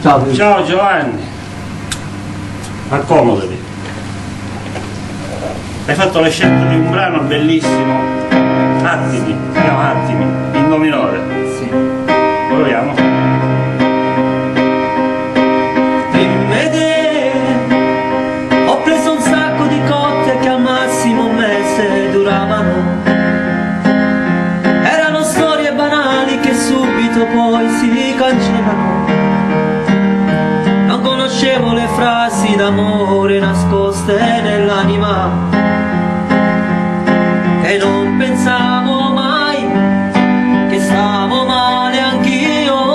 Ciao. Ciao Giovanni. Accomodati. Hai fatto la scelta di un brano bellissimo. Attimi, si chiama Attimi, in do minore. Sì. Proviamo. Ho preso un sacco di cotte che al massimo un mese duravano. Erano storie banali che subito poi si cancellano. Non conoscevo le frasi d'amore nascoste nell'anima e non pensavo mai che stavo male anch'io.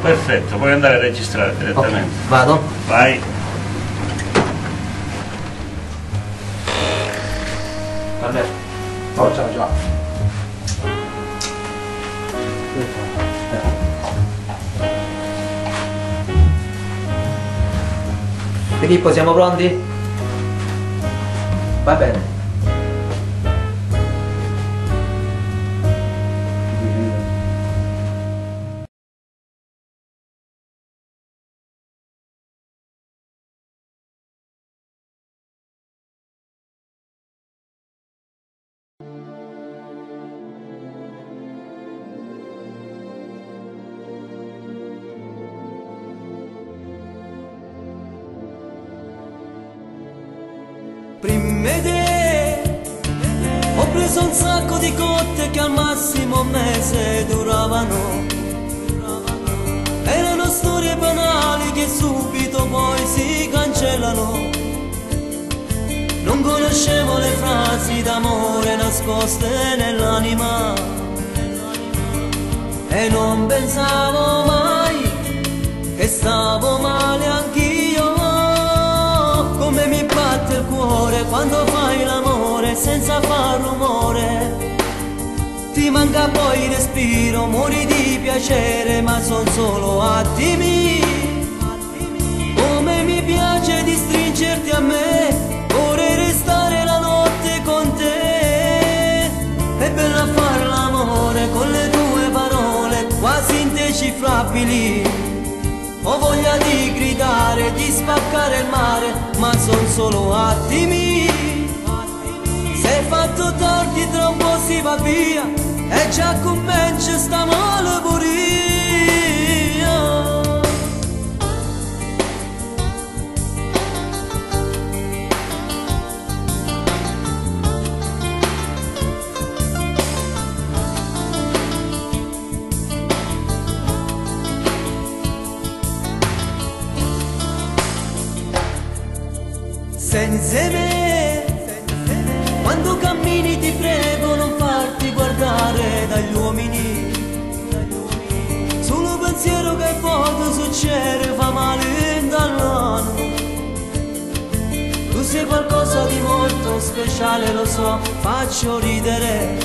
Perfetto, puoi andare a registrare direttamente. Okay, vado? Vai. Vabbè. Oh, ciao. Filippo, siamo pronti? Va bene. Ho preso un sacco di cotte che al massimo un mese duravano. Erano storie banali che subito poi si cancellano. Non conoscevo le frasi d'amore nascoste nell'anima e non pensavo mai che stavo male anch'io. Come mi batte il cuore quando fai l'amore senza far rumore. Ti manca poi il respiro, muori di piacere, ma son solo attimi. Come mi piace di stringerti a me, vorrei restare la notte con te. È bello far l'amore con le tue parole quasi indecifrabili. Ho voglia di gridare, di spaccare il mare, ma son solo attimi. Se fatto tardi tra un po' si va via e già comincia sta malevoria. Senza me, quando cammini ti prego non farti guardare dagli uomini. Solo pensiero che poco succede fa male dall'anno. Tu sei qualcosa di molto speciale, lo so, faccio ridere.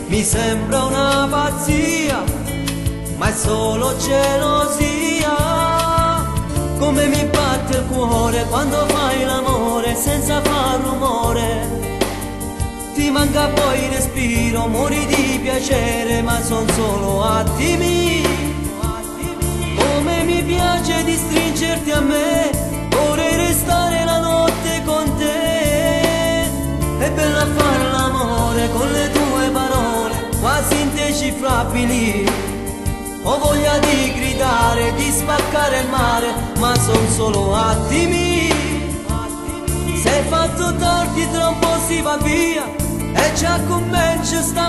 Mi sembra una pazzia, ma è solo gelosia. Come mi batte il cuore quando fai l'amore senza far rumore. Ti manca poi il respiro, muori di piacere, ma son solo attimi. Come mi piace di stringerti a me, vorrei restare la notte con te. È bello fare l'amore con le tue parole quasi indecifrabili. Ho voglia di gridare, di spaccare il mare, ma son solo attimi. Se fatto tardi tra un po' si va via e già comincia sta